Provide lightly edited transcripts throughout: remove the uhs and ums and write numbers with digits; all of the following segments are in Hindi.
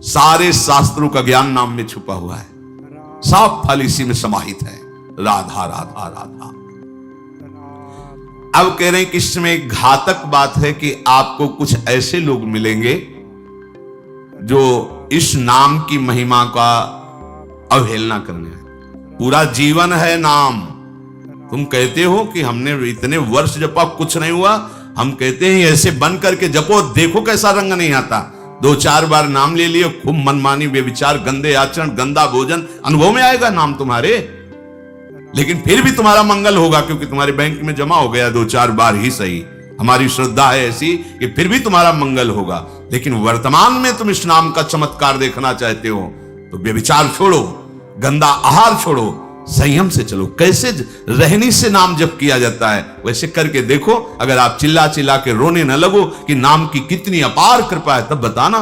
सारे शास्त्रों का ज्ञान नाम में छुपा हुआ है, सब फल इसी में समाहित है। राधा राधा राधा। अब कह रहे हैं कि इसमें एक घातक बात है कि आपको कुछ ऐसे लोग मिलेंगे जो इस नाम की महिमा का अवहेलना करने हैं। पूरा जीवन है नाम। तुम कहते हो कि हमने इतने वर्ष जपा, कुछ नहीं हुआ। हम कहते हैं ऐसे बन करके जपो, देखो कैसा रंग नहीं आता। 2-4 बार नाम ले लिए, खूब मनमानी व्यभिचार, गंदे आचरण, गंदा भोजन अनुभव में आएगा नाम तुम्हारे, लेकिन फिर भी तुम्हारा मंगल होगा क्योंकि तुम्हारे बैंक में जमा हो गया 2-4 बार ही सही। हमारी श्रद्धा है ऐसी कि फिर भी तुम्हारा मंगल होगा। लेकिन वर्तमान में तुम इस नाम का चमत्कार देखना चाहते हो तो व्यभिचार छोड़ो, गंदा आहार छोड़ो, संयम से चलो। कैसे रहनी से नाम जप किया जाता है वैसे करके देखो। अगर आप चिल्ला चिल्ला के रोने न लगो कि नाम की कितनी अपार कृपा है, तब बताना,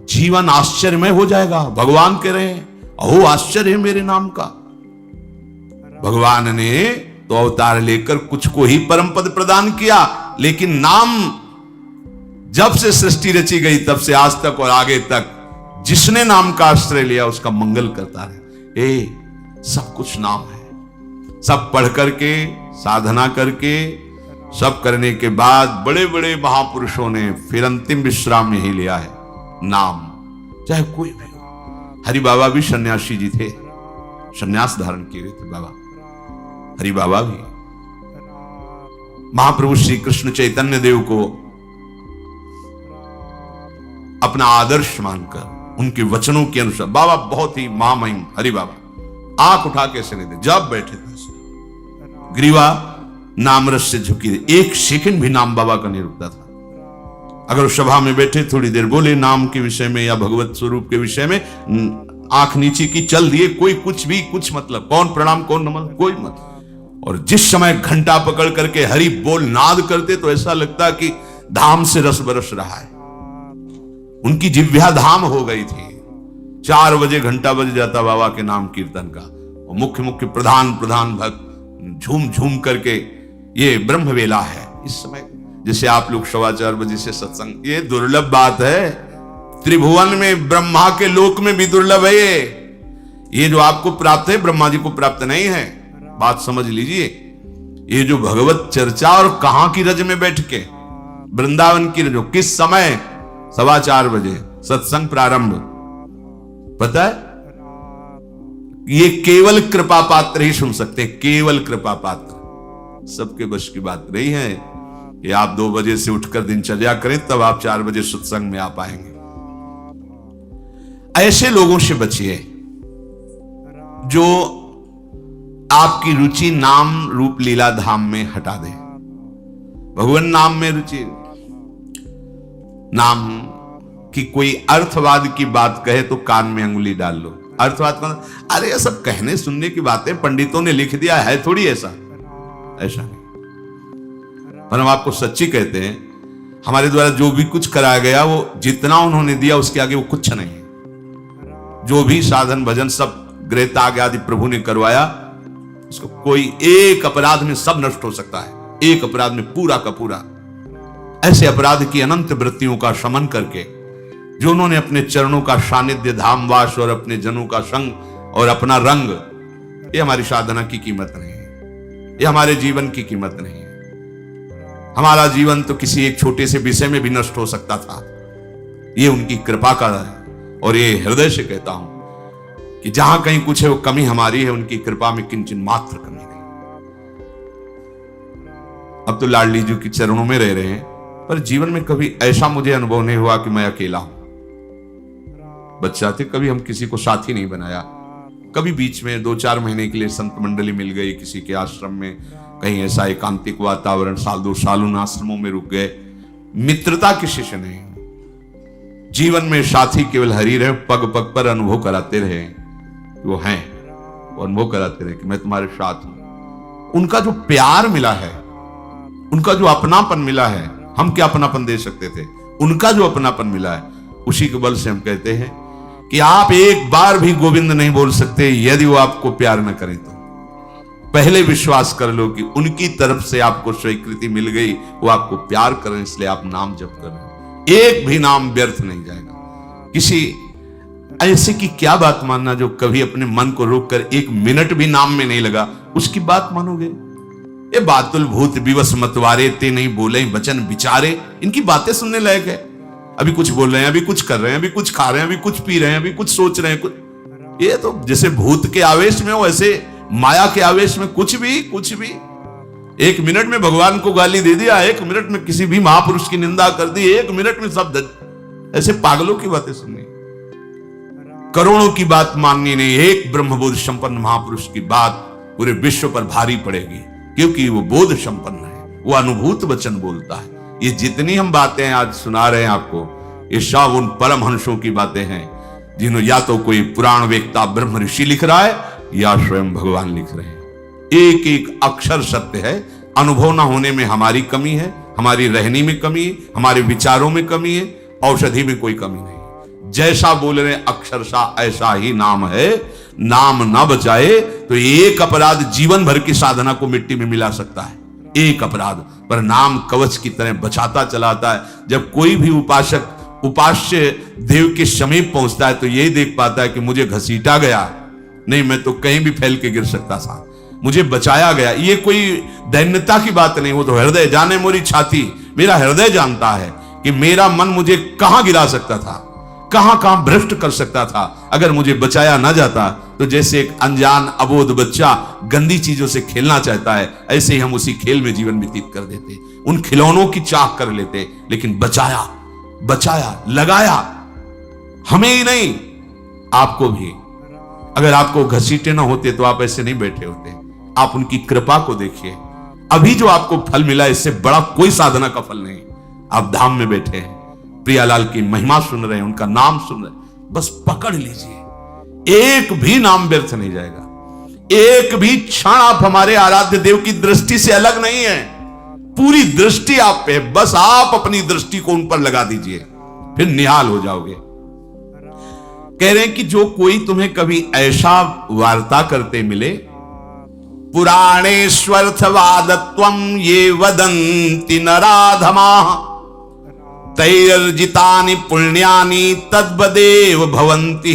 जीवन आश्चर्यमय हो जाएगा। भगवान कह रहे हैं अहो आश्चर्य है मेरे नाम का। भगवान ने तो अवतार लेकर कुछ को ही परम पद प्रदान किया, लेकिन नाम जब से सृष्टि रची गई तब से आज तक और आगे तक जिसने नाम का आश्रय लिया उसका मंगल करता है। सब कुछ नाम है। सब पढ़ करके, साधना करके, सब करने के बाद बड़े बड़े महापुरुषों ने फिर अंतिम विश्राम यही लिया है, नाम। चाहे कोई भी हो। हरि बाबा भी सन्यासी जी थे, सन्यास धारण किए थे बाबा हरि बाबा भी। महाप्रभु श्री कृष्ण चैतन्य देव को अपना आदर्श मानकर उनके वचनों के अनुसार बाबा बहुत ही महामहिम हरि बाबा आंख उठा के ऐसे नहीं थे, जब बैठे थे ग्रीवा नाम रस से झुकी थी। 1 सेकंड भी नाम बाबा का नहीं रुकता था। अगर सभा में बैठे थोड़ी देर बोले नाम के विषय में या भगवत स्वरूप के विषय में, आंख नीचे की, चल दिए, कोई कुछ भी कुछ मतलब, कौन प्रणाम कौन नमन, कोई मत। और जिस समय घंटा पकड़ करके हरि बोल नाद करते तो ऐसा लगता कि धाम से रस बरस रहा है। उनकी जिह्वा धाम हो गई थी। 4 बजे घंटा बज जाता बाबा के नाम कीर्तन का, और मुख्य मुख्य प्रधान भक्त झूम झूम करके, ये ब्रह्म वेला है इस समय। जैसे आप लोग 4:15 बजे से सत्संग, ये दुर्लभ बात है। त्रिभुवन में, ब्रह्मा के लोक में भी दुर्लभ है ये जो आपको प्राप्त है, ब्रह्मा जी को प्राप्त नहीं है। बात समझ लीजिए। ये जो भगवत चर्चा, और कहां की रज में बैठ के, वृंदावन की रज, किस समय, 4:15 बजे सत्संग प्रारंभ। पता है ये केवल कृपा पात्र ही सुन सकते हैं, केवल कृपा पात्र। सबके बस की बात नहीं है। ये आप 2 बजे से उठकर दिनचर्या करें तब आप 4 बजे सत्संग में आ पाएंगे। ऐसे लोगों से बचिए जो आपकी रुचि नाम रूप लीला धाम में हटा दे। भगवान नाम में रुचि, नाम की कोई अर्थवाद की बात कहे तो कान में अंगुली डाल लो। अर्थवाद का अरे ये सब कहने सुनने की बातें पंडितों ने लिख दिया है, थोड़ी ऐसा नहीं। पर हम आपको सच्ची कहते हैं, हमारे द्वारा जो भी कुछ कराया गया वो जितना उन्होंने दिया उसके आगे वो कुछ नहीं है। जो भी साधन भजन सब गृह त्याग आदि प्रभु ने करवाया, उसको कोई एक अपराध में सब नष्ट हो सकता है, एक अपराध में पूरा का पूरा। ऐसे अपराध की अनंत वृत्तियों का शमन करके जो उन्होंने अपने चरणों का सानिध्य, धामवास और अपने जनों का संग और अपना रंग, ये हमारी साधना की कीमत नहीं है, ये हमारे जीवन की कीमत नहीं है। हमारा जीवन तो किसी एक छोटे से विषय में भी नष्ट हो सकता था। ये उनकी कृपा का है। और ये हृदय से कहता हूं कि जहां कहीं कुछ है वो कमी हमारी है, उनकी कृपा में किंचन मात्र कमी नहीं। अब तो लाडली जी के चरणों में रह रहे हैं, पर जीवन में कभी ऐसा मुझे अनुभव नहीं हुआ कि मैं अकेला हूं। बच्चा थे, कभी हम किसी को साथी नहीं बनाया। कभी बीच में 2-4 महीने के लिए संत मंडली मिल गई किसी के आश्रम में, कहीं ऐसा एकांतिक वातावरण, 1-2 साल उन आश्रमों में रुक गए। मित्रता किसी से नहीं। जीवन में साथी केवल हरि रहे, पग पग पर अनुभव कराते रहे, वो हैं, वो अनुभव कराते रहे कि मैं तुम्हारे साथ हूं। उनका जो प्यार मिला है, उनका जो अपनापन मिला है, हम क्या अपनापन दे सकते थे, उनका जो अपनापन मिला है, उसी के बल से हम कहते हैं कि आप एक बार भी गोविंद नहीं बोल सकते यदि वो आपको प्यार न करें तो। पहले विश्वास कर लो कि उनकी तरफ से आपको स्वीकृति मिल गई, वो आपको प्यार करें, इसलिए आप नाम जप कर रहे हैं। एक भी नाम व्यर्थ नहीं जाएगा। किसी ऐसे की क्या बात मानना जो कभी अपने मन को रोककर एक मिनट भी नाम में नहीं लगा, उसकी बात मानोगे? ये बातुल भूत विवश मतवारे ते नहीं बोले वचन विचारे, इनकी बातें सुनने लायक है? अभी कुछ बोल रहे हैं, अभी कुछ कर रहे हैं, अभी कुछ खा रहे हैं, अभी कुछ पी रहे हैं, अभी कुछ सोच रहे हैं, कुछ। ये तो जैसे भूत के आवेश में हो, ऐसे माया के आवेश में कुछ भी। एक मिनट में भगवान को गाली दे दिया, एक मिनट में किसी भी महापुरुष की निंदा कर दी, एक मिनट में सब ऐसे पागलों की बातें सुननी, करोड़ों की बात माननी नहीं, एक ब्रह्मबोध संपन्न महापुरुष की बात पूरे विश्व पर भारी पड़ेगी, क्योंकि वो बोध संपन्न है, वो अनुभूत वचन बोलता है। ये जितनी हम बातें आज सुना रहे हैं आपको, ये सब उन परमहंसों की बातें हैं जिन्हों या तो कोई पुराण वेत्ता ब्रह्म ऋषि लिख रहा है या स्वयं भगवान लिख रहे हैं। एक एक अक्षर सत्य है। अनुभव ना होने में हमारी कमी है, हमारी रहनी में कमी है, हमारे विचारों में कमी है, औषधि में कोई कमी नहीं। जैसा बोल रहे अक्षरशा ऐसा ही नाम है। नाम ना बचाए तो एक अपराध जीवन भर की साधना को मिट्टी में मिला सकता है, एक अपराध, पर नाम कवच की तरह बचाता चलाता है। जब कोई भी उपासक उपास्य देव के समीप पहुंचता है तो यही देख पाता है कि मुझे घसीटा गया नहीं, मैं तो कहीं भी फैल के गिर सकता था, मुझे बचाया गया। ये कोई दैन्यता की बात नहीं, वो तो हृदय जाने मोरी छाती, मेरा हृदय जानता है कि मेरा मन मुझे कहां गिरा सकता था, कहां कहां भ्रष्ट कर सकता था अगर मुझे बचाया ना जाता। तो जैसे एक अनजान अबोध बच्चा गंदी चीजों से खेलना चाहता है, ऐसे ही हम उसी खेल में जीवन व्यतीत कर देते, उन खिलौनों की चाह कर लेते। लेकिन बचाया लगाया हमें ही नहीं, आपको भी। अगर आपको घसीटे ना होते तो आप ऐसे नहीं बैठे होते। आप उनकी कृपा को देखिए, अभी जो आपको फल मिला इससे बड़ा कोई साधना का फल नहीं। आप धाम में बैठे हैं, प्रियालाल की महिमा सुन रहे हैं, उनका नाम सुन रहे हैं, बस पकड़ लीजिए, एक भी नाम व्यर्थ नहीं जाएगा। एक भी क्षण आप हमारे आराध्य देव की दृष्टि से अलग नहीं है, पूरी दृष्टि आप पे, बस आप अपनी दृष्टि को उन पर लगा दीजिए, फिर निहाल हो जाओगे। कह रहे हैं कि जो कोई तुम्हें कभी ऐसा वार्ता करते मिले, पुराणेष्वर्थवादत्वं ये वदन्ति नराधमाः तैर्जितानि पुण्यानि तद्वदेव भवन्ति।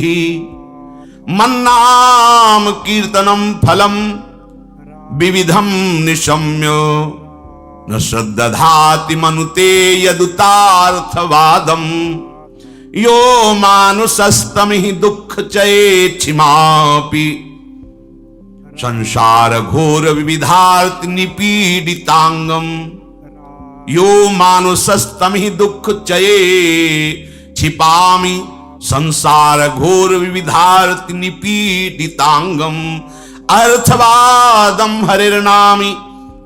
मन्नाम कीर्तनम फलम विविधम निशम्य न श्रद्धाति मनुते यदुतार्थवादम। यो मानुषस्तमिहि दुःख चेच्छिमापि संसार घोर विविधार्थ निपीडितांगम। यो मानुषस्तमिहि दुःख चये छिपामि संसार घोर विविधार्थ निपीडितांगम। अर्थवादम हरिर्नामी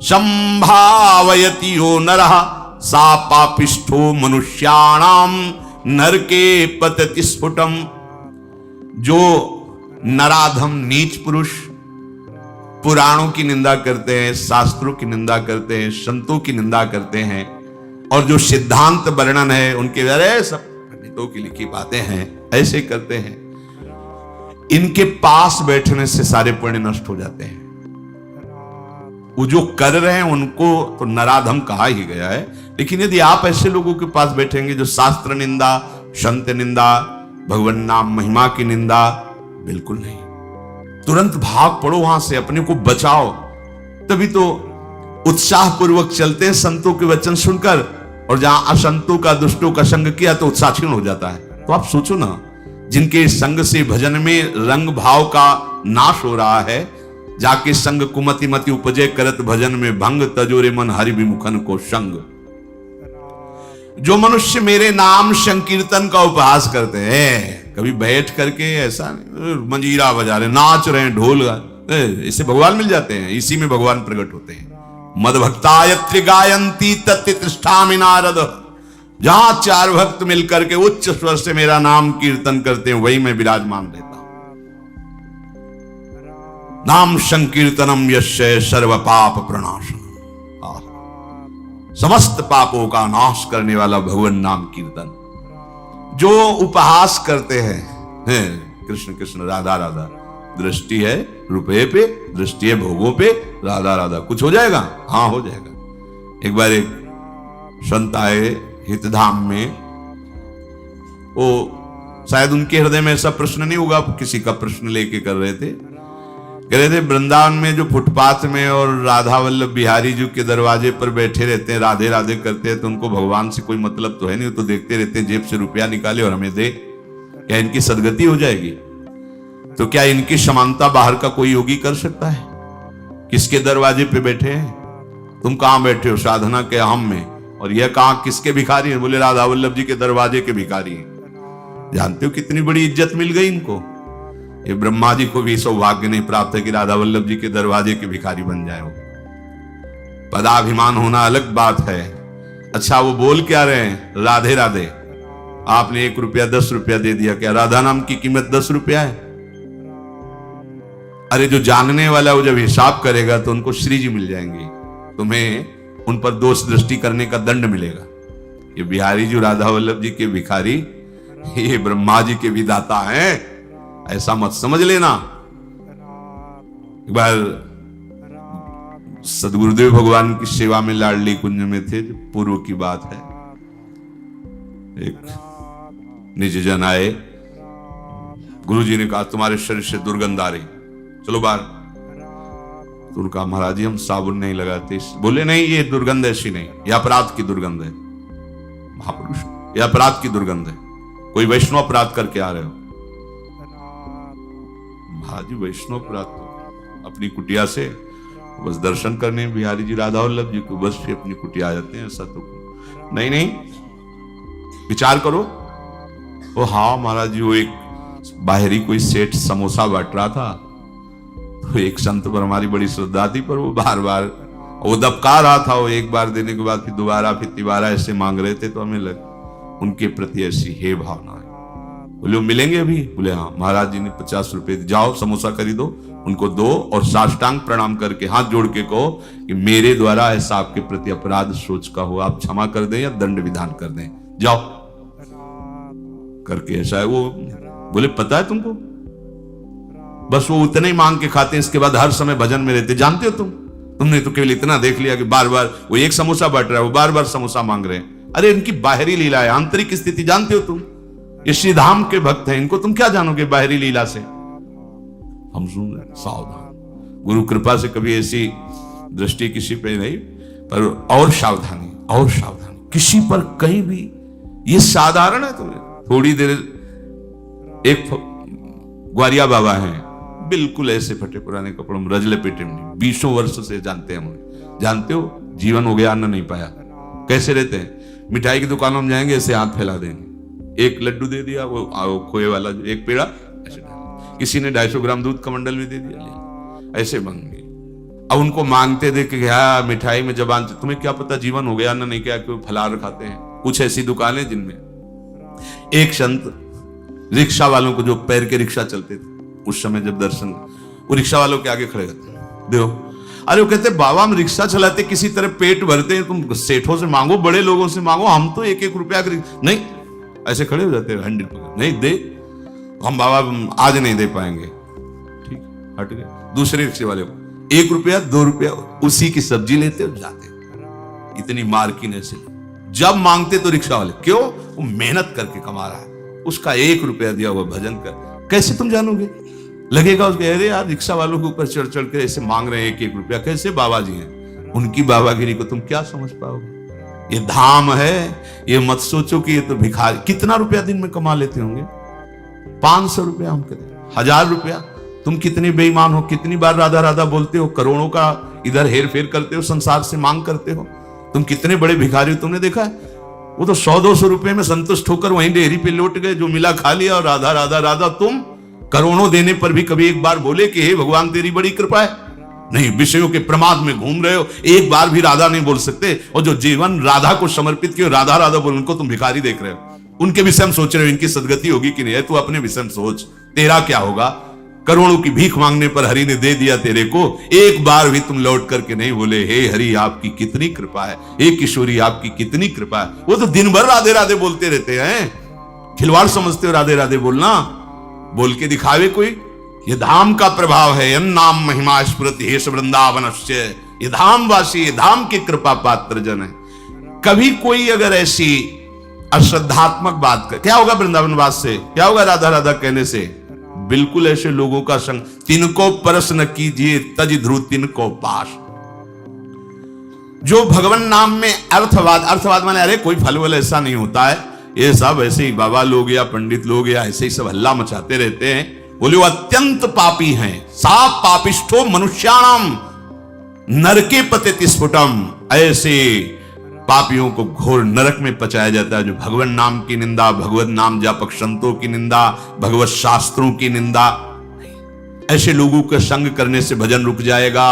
संभावयति यो नरः सा पापिष्ठो मनुष्याणाम नरके पतति स्फुटम। जो नराधम नीच पुरुष पुराणों की निंदा करते हैं, शास्त्रों की निंदा करते हैं, संतों की निंदा करते हैं, और जो सिद्धांत वर्णन है उनके अरे सब पंडितों की लिखी बातें हैं, ऐसे करते हैं, इनके पास बैठने से सारे पुण्य नष्ट हो जाते हैं। वो जो कर रहे हैं उनको तो नराधम कहा ही गया है, लेकिन यदि आप ऐसे लोगों के पास बैठेंगे जो शास्त्र निंदा, संत निंदा, भगवान नाम महिमा की निंदा, बिल्कुल नहीं। तुरंत भाग पड़ो वहां से, अपने को बचाओ। तभी तो उत्साह पूर्वक चलते हैं संतों के वचन सुनकर, और जहां असंतों का दुष्टों का संग किया तो उत्साह क्षीण हो जाता है। तो आप सोचो ना, जिनके संग से भजन में रंग भाव का नाश हो रहा है, जाके संग कुमति मति उपजे करत भजन में भंग तजोरे मन हरि विमुखन को संग। जो मनुष्य मेरे नाम संकीर्तन का उपहास करते हैं, कभी बैठ करके ऐसा मंजीरा बजा रहे, नाच रहे हैं, ढोल, इससे भगवान मिल जाते हैं, इसी में भगवान प्रकट होते हैं। मद भक्तायत्र गायंती तत्तिष्ठामि नारद। जहां चार भक्त मिलकर के उच्च स्वर से मेरा नाम कीर्तन करते हैं, वही मैं विराजमान रहता हूं। नाम संकीर्तनम यस्य सर्व पाप प्रणाशनम। समस्त पापों का नाश करने वाला भगवान नाम कीर्तन। जो उपहास करते हैं कृष्ण कृष्ण राधा राधा, दृष्टि है रुपये पे, दृष्टि है भोगों पे, राधा राधा, कुछ हो जाएगा? हाँ हो जाएगा। एक बार एक संत आए हितधाम में, वो शायद उनके हृदय में ऐसा प्रश्न नहीं होगा, किसी का प्रश्न लेके कर रहे थे। कह रहे थे वृंदावन में जो फुटपाथ में और राधा वल्लभ बिहारी जी के दरवाजे पर बैठे रहते हैं, राधे राधे करते हैं, तो उनको भगवान से कोई मतलब तो है नहीं, तो देखते रहते हैं जेब से रुपया निकाले और हमें दे, क्या इनकी सदगति हो जाएगी? तो क्या इनकी समानता बाहर का कोई योगी कर सकता है? किसके दरवाजे पे बैठे हैं? तुम कहां बैठे हो? साधना के हम में। और यह कहां किसके भिखारी हैं? बोले राधा वल्लभ जी के दरवाजे के भिखारी हैं। जानते हो कितनी बड़ी इज्जत मिल गई इनको? ये ब्रह्मा जी को भी सौभाग्य नहीं प्राप्त है कि राधा वल्लभ जी के दरवाजे के भिखारी बन जाए। पदाभिमान होना अलग बात है। अच्छा, वो बोल क्या रहे हैं? राधे राधे। आपने 1 रुपया 10 रुपया दे दिया, क्या राधा नाम की कीमत 10 रुपया है? अरे जो जानने वाला वो जब हिसाब करेगा तो उनको श्री जी मिल जाएंगे, तुम्हें उन पर दोष दृष्टि करने का दंड मिलेगा। ये बिहारी जी राधा वल्लभ जी के भिखारी, ये ब्रह्मा जी के विधाता हैं, ऐसा मत समझ लेना। एक बार सदगुरुदेव भगवान की सेवा में लाडली कुंज में थे, पूर्व की बात है। एक निज जन आए, गुरुजी ने कहा तुम्हारे शरीर से दुर्गंध आ रही, चलो बाहर। तो उनका महाराज जी हम साबुन नहीं लगाते। बोले नहीं, ये दुर्गंध ऐसी नहीं, यह अपराध की दुर्गंध है। महापुरुष, यह अपराध की दुर्गंध है, कोई वैष्णव अपराध करके आ रहे हो। महाराज जी वैष्णव अपराध तो अपनी कुटिया से बस दर्शन करने बिहारी जी राधा वल्लभ जी को बस अपनी कुटिया आ जाते हैं, ऐसा तो नहीं। नहीं विचार करो। ओ हाँ महाराज जी, वो एक बाहरी कोई सेठ समोसा बांट रहा था, तो एक संत पर हमारी बड़ी श्रद्धा थी, पर वो बार बार वो दबका रहा था। वो एक बार देने के बाद फिर दोबारा फिर तिबारा ऐसे मांग रहे थे, तो हमें उनके प्रति ऐसी हे भावना है। बोले मिलेंगे अभी? बोले हाँ। महाराज जी ने 50 रुपए, जाओ समोसा खरीदो, उनको दो और साष्टांग प्रणाम करके हाथ जोड़ के कहो कि मेरे द्वारा ऐसा आपके प्रति अपराध सोच का हो, आप क्षमा कर दें या दंड विधान कर दें, जाओ करके। ऐसा है वो। बोले पता है तुमको? बस वो उतने ही मांग के खाते हैं, इसके बाद हर समय भजन में रहते। जानते हो तुमने तो केवल इतना देख लिया कि बार बार वो एक समोसा बांट रहा है, वो बार बार समोसा मांग रहे हैं। अरे इनकी बाहरी लीला है, आंतरिक स्थिति जानते हो तुम? ये श्री धाम के भक्त हैं, इनको तुम क्या जानोगे बाहरी लीला से? हम सुन रहे, सावधान। गुरु कृपा से कभी ऐसी दृष्टि किसी पे नहीं, पर और सावधानी, और सावधानी। किसी पर कहीं भी, ये साधारण है तुम्हें। थोड़ी देर एक ग्वारिया बाबा हैं, बिल्कुल ऐसे फटे पुराने कपड़ों में, रज लपेटे में, 20 वर्ष से जानते हैं हम। जानते हो, जीवन हो गया, अन्न नहीं पाया। कैसे रहते हैं? मिठाई की दुकानों में जाएंगे, ऐसे हाथ फैला देंगे, एक लड्डू दे दिया, वो खोए वाला एक पेड़ा ऐसे डाल, किसी ने 250 ग्राम दूध का मंडल भी दे दिया, ऐसे मांगे। अब उनको मांगते देख के हाँ मिठाई में जबान, तुम्हें क्या पता जीवन हो गया, अन्न नहीं क्या, क्यों फलार खाते हैं। कुछ ऐसी दुकानें जिनमें एक संत रिक्शा वालों को, जो पैर के रिक्शा चलते थे उस समय, जब दर्शन, वो रिक्शा वालों के आगे खड़े रहते, देखो। अरे वो कहते बाबा हम रिक्शा चलाते, किसी तरह पेट भरते हैं, तुम सेठों से मांगो, बड़े लोगों से मांगो, हम तो 1-1 रुपया नहीं। ऐसे खड़े हो जाते हैं, 100 पकड़, नहीं दे, हम बाबा आज नहीं दे पाएंगे, ठीक, हट गए। दूसरे रिक्शे वाले को 1 रुपया 2 रुपया, उसी की सब्जी लेते और जाते। इतनी मार्किन ऐसे जब मांगते तो रिक्शा वाले, क्यों? वो मेहनत करके कमा रहा है, उसका 1 रुपया दिया हुआ भजन कर, कैसे तुम जानोगे? लगेगा उसके, अरे यार रिक्शा वालों के ऊपर चढ़ चढ़ के ऐसे मांग रहे हैं 1-1 रुपया, कैसे बाबा जी हैं? उनकी बाबागिरी को तुम क्या समझ पाओगे? ये धाम है, ये मत सोचो कि ये तो भिखारी। कितना रुपया दिन में कमा लेते होंगे? 500 रुपया, हम कहते 1000 रुपया। तुम कितने बेईमान हो, कितनी बार राधा राधा बोलते हो, करोड़ों का इधर हेर फेर करते हो, संसार से मांग करते हो। तुम कितने बड़े भिखारी हो, तुमने देखा है? वो तो 100-200 रुपए में संतुष्ट होकर वहीं डेयरी पे लौट गए, जो मिला खा लिया, और राधा राधा राधा। तुम करोड़ों देने पर भी कभी एक बार बोले कि हे भगवान तेरी बड़ी कृपा है? नहीं, विषयों के प्रमाद में घूम रहे हो, एक बार भी राधा नहीं बोल सकते। और जो जीवन राधा को समर्पित किया, राधा राधा बोल, उनको तुम भिखारी देख रहे हो, उनके विषय में सोच रहे हो इनकी सदगति होगी कि नहीं है। तू अपने विषय में सोच, तेरा क्या होगा? करोड़ों की भीख मांगने पर हरि ने दे दिया तेरे को, एक बार भी तुम लौट करके नहीं बोले हे हरि आपकी कितनी कृपा है, हे किशोरी आपकी कितनी कृपा है। वो तो दिन भर राधे राधे बोलते रहते हैं। खिलवाड़ समझते हो राधे राधे बोलना? बोल के दिखावे कोई? ये धाम का प्रभाव है। नाम महिमा स्मृति हेश वृंदावनस्य, ये धाम वासी, ये धाम की कृपा पात्र जन है। कभी कोई अगर ऐसी अश्रद्धात्मक बात कर, क्या होगा वृंदावन वास से, क्या होगा राधा राधा कहने से? बिल्कुल ऐसे लोगों का संग। तिनको परस न कीजिए तज ध्रुव तिनको पास। जो भगवान नाम में अर्थवाद माने अरे कोई फल वल ऐसा नहीं होता है, ये सब ऐसे ही बाबा लोग या पंडित लोग या ऐसे ही सब हल्ला मचाते रहते हैं, बोले वो अत्यंत पापी हैं। सा पापिष्ठो मनुष्याणाम नरके पतित स्फुटम। ऐसे पापियों को घोर नरक में पचाया जाता है जो भगवान नाम की निंदा, भगवत नाम जापक संतों की निंदा, भगवत शास्त्रों की निंदा। ऐसे लोगों के संग करने से भजन रुक जाएगा,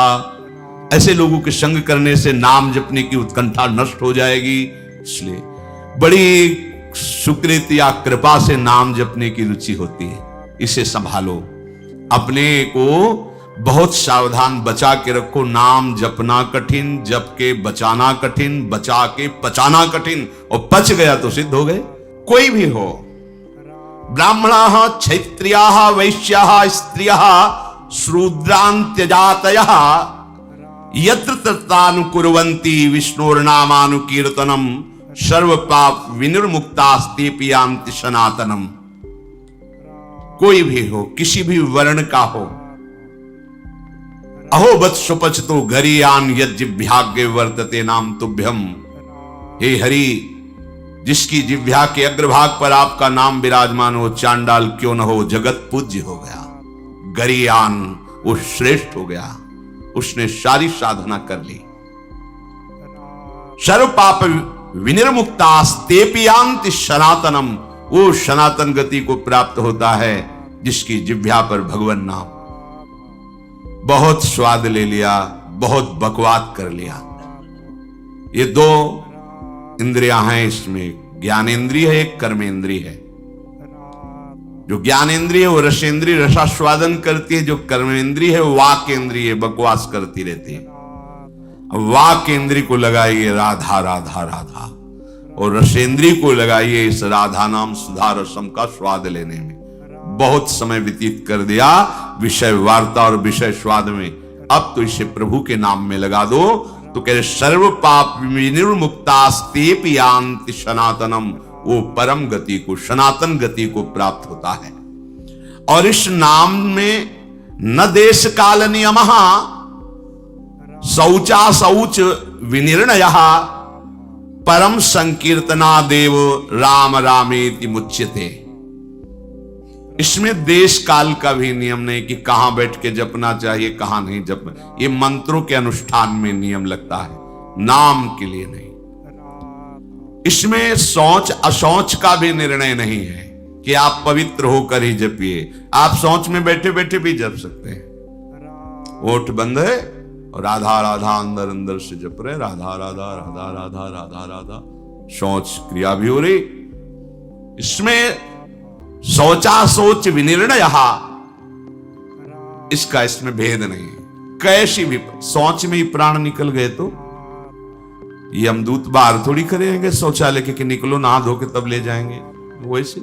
ऐसे लोगों के संग करने से नाम जपने की उत्कंठा नष्ट हो जाएगी। इसलिए बड़ी सुकृत या कृपा से नाम जपने की रुचि होती है, इसे संभालो, अपने को बहुत सावधान बचा के रखो। नाम जपना कठिन, जप के बचाना कठिन, बचा के पचाना कठिन, और पच गया तो सिद्ध हो गए। कोई भी हो, ब्राह्मणाः क्षत्रियाः वैश्याः स्त्रियः शूद्रान्त्यजातयः यत्र तत्रानुकुर्वन्ति विष्णोर्नामानुकीर्तनम् सर्व पाप विनिर्मुक्तास्तेऽपि यान्ति सनातनम्। कोई भी हो, किसी भी वर्ण का हो, अहो वत्सुपच तो गरीयान यज्जिभ्याग्य वर्तते नाम तुभ्यम। हे हरि, जिसकी जिह्वा के अग्रभाग पर आपका नाम विराजमान हो, चांडाल क्यों न हो, जगत पूज्य हो गया। गरीयान, वो श्रेष्ठ हो गया, उसने सारी साधना कर ली। सर्व पाप विनिर्मुक्तास्तेऽपि यान्ति सनातनम। वो सनातन गति को प्राप्त होता है जिसकी जिह्वा पर भगवान नाम। बहुत स्वाद ले लिया, बहुत बकवाद कर लिया। ये दो इंद्रियां हैं, इसमें ज्ञानेंद्रिय है, एक कर्मेंद्रिय है। जो ज्ञानेंद्रिय है वो रसेंद्रिय रसास्वादन करती है, जो कर्मेंद्रिय है वो वाकेंद्रिय बकवास करती रहती है। वाकेंद्रिय को लगाइए राधा राधा राधा, और रसेंद्रिय को लगाइए इस राधा नाम सुधा रसम का स्वाद लेने में। बहुत समय व्यतीत कर दिया विषय वार्ता और विषय स्वाद में, अब तो इसे प्रभु के नाम में लगा दो। तो कह रहे सर्व पाप विनिर्मुक्तास्तेऽपि यान्ति सनातनम। वो परम गति को, सनातन गति को प्राप्त होता है। और इस नाम में न देश काल नियमः शौचा शौच विनिर्णयः परम संकीर्तनादेव राम रामेति मुच्यते। इसमें देश काल का भी नियम नहीं कि कहां बैठ के जपना चाहिए, कहां नहीं जपना। ये मंत्रों के अनुष्ठान में नियम लगता है, नाम के लिए नहीं। इसमें शौच अशौच का भी निर्णय नहीं है कि आप पवित्र होकर ही जपिए। आप शौच में बैठे बैठे भी जप सकते हैं। ओठ बंद है और राधा राधा अंदर अंदर से जप रहे, राधा राधा राधा राधा राधा राधा, शौच क्रिया भी हो रही। इसमें शौचा शौच विनिर्णय, इसका इसमें भेद नहीं। कैसी भी शौच में ही प्राण निकल गए तो ये हम दूत बाहर थोड़ी करेंगे शौचालय के कि निकलो नहा धो के तब ले जाएंगे। वैसे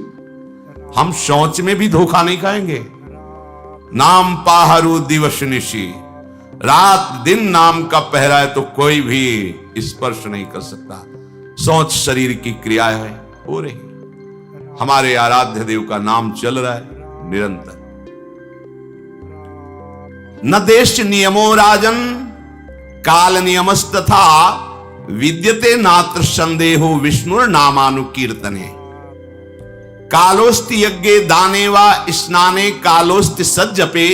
हम शौच में भी धोखा नहीं खाएंगे। नाम पाहरू दिवस निशी, रात दिन नाम का पहरा है तो कोई भी स्पर्श नहीं कर सकता। शौच शरीर की क्रिया है, हो रही। हमारे आराध्य देव का नाम चल रहा है निरंतर। न देश नियमो राजन काल नियमस्तथा विद्यते नात्र संदेहो विष्णुर नामानुकीर्तने। कालोस्ति यज्ञे दाने वा स्नाने कालोस्ति सज्जपे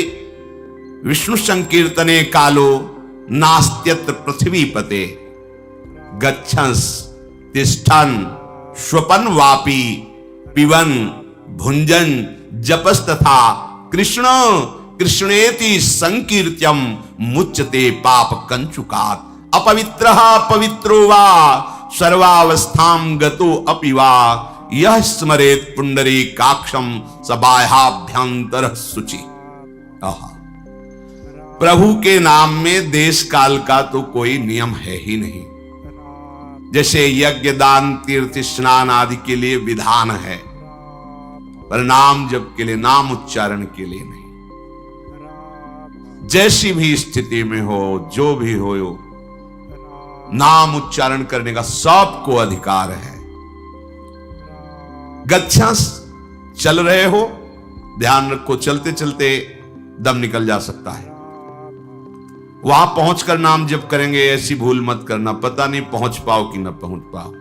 विष्णु संकीर्तने कालो नास्त्यत्र पृथ्वी पते। गच्छंस तिष्ठन स्वपन वापी पिवन भुंजन जपस्तथा कृष्ण कृष्णेति संकीर्त्यम मुच्यते पाप कंचुकात्। अपवित्रः पवित्रो वा सर्वावस्थां गतो अपि वा यह स्मरेत पुंडरीकाक्षं स बाह्याभ्यंतरः शुचि। प्रभु के नाम में देश काल का तो कोई नियम है ही नहीं। जैसे यज्ञ दान तीर्थ स्नान आदि के लिए विधान है, पर नाम जप के लिए, नाम उच्चारण के लिए नहीं। जैसी भी स्थिति में हो, जो भी हो, नाम उच्चारण करने का सबको अधिकार है। गच्छा, चल रहे हो, ध्यान रखो, चलते चलते दम निकल जा सकता है। वहां पहुंचकर नाम जप करेंगे, ऐसी भूल मत करना, पता नहीं पहुंच पाओ कि न पहुंच पाओ।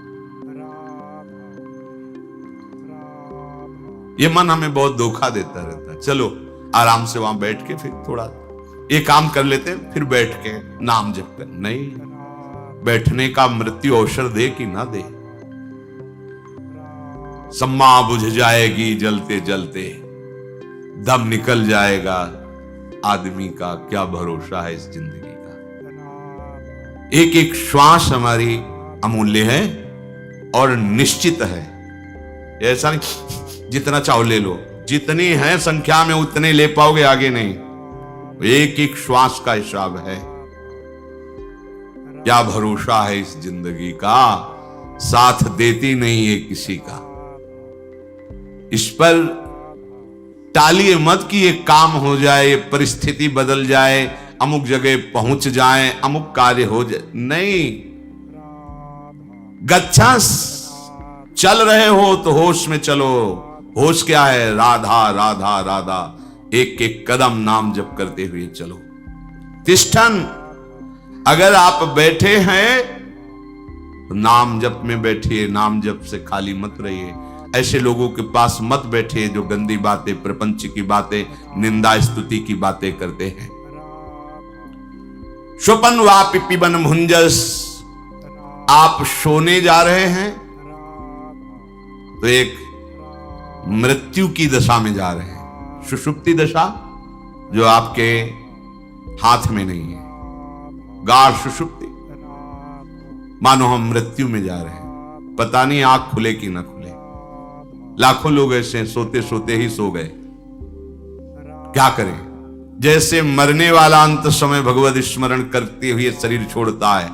ये मन हमें बहुत धोखा देता रहता है। चलो आराम से वहां बैठ के फिर थोड़ा ये काम कर लेते हैं, फिर बैठ के नाम जप कर। नहीं, बैठने का मृत्यु अवसर दे कि ना दे। सम्मा बुझ जाएगी जलते जलते, दम निकल जाएगा, आदमी का क्या भरोसा है इस जिंदगी का। एक एक श्वास हमारी अमूल्य है और निश्चित है। ऐसा नहीं जितना चाहो ले लो, जितनी है संख्या में उतने ले पाओगे, आगे नहीं। एक एक श्वास का हिसाब है। क्या भरोसा है इस जिंदगी का, साथ देती नहीं है किसी का। इस पर टालिए मत कि ये काम हो जाए, ये परिस्थिति बदल जाए, अमुक जगह पहुंच जाए, अमुक कार्य हो जाए। नहीं, गच्छा, चल रहे हो तो होश में चलो। होश क्या है? राधा राधा राधा, एक एक कदम नाम जप करते हुए चलो। तिष्ठन, अगर आप बैठे हैं तो नाम जप में बैठिए, नाम जप से खाली मत रहिए। ऐसे लोगों के पास मत बैठिए जो गंदी बातें, प्रपंच की बातें, निंदा स्तुति की बातें करते हैं। स्वपन वापि पिबन भुंजस, आप सोने जा रहे हैं तो एक मृत्यु की दशा में जा रहे हैं। सुषुप्ति दशा जो आपके हाथ में नहीं है, गाढ़ सुषुप्ति, मानो हम मृत्यु में जा रहे हैं, पता नहीं आंख खुले कि ना खुले। लाखों लोग ऐसे सोते सोते ही सो गए। क्या करें? जैसे मरने वाला अंत समय भगवत स्मरण करते हुए शरीर छोड़ता है,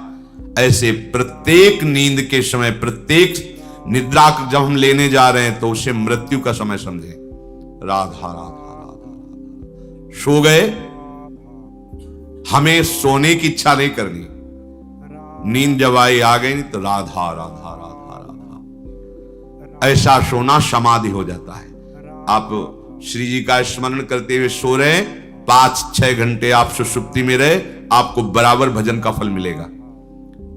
ऐसे प्रत्येक नींद के समय, प्रत्येक निद्रा जब हम लेने जा रहे हैं तो उसे मृत्यु का समय समझे। राधा राधा राधा, सो गए, हमें सोने की इच्छा नहीं करनी। नींद जब आई आ गई तो राधा राधा राधा राधा, ऐसा सोना समाधि हो जाता है। आप श्री जी का स्मरण करते हुए सो रहे, 5-6 घंटे आप सुषुप्ति में रहे, आपको बराबर भजन का फल मिलेगा,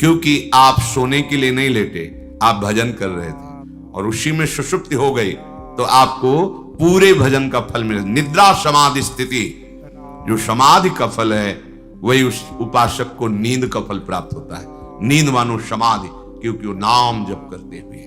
क्योंकि आप सोने के लिए नहीं लेटे, आप भजन कर रहे थे और उसी में सुषुप्ति हो गई तो आपको पूरे भजन का फल मिले। निद्रा समाधि स्थिति, जो समाधि का फल है, वही उस उपासक को नींद का फल प्राप्त होता है। नींद मानो समाधि, क्योंकि वो नाम जप करते हुए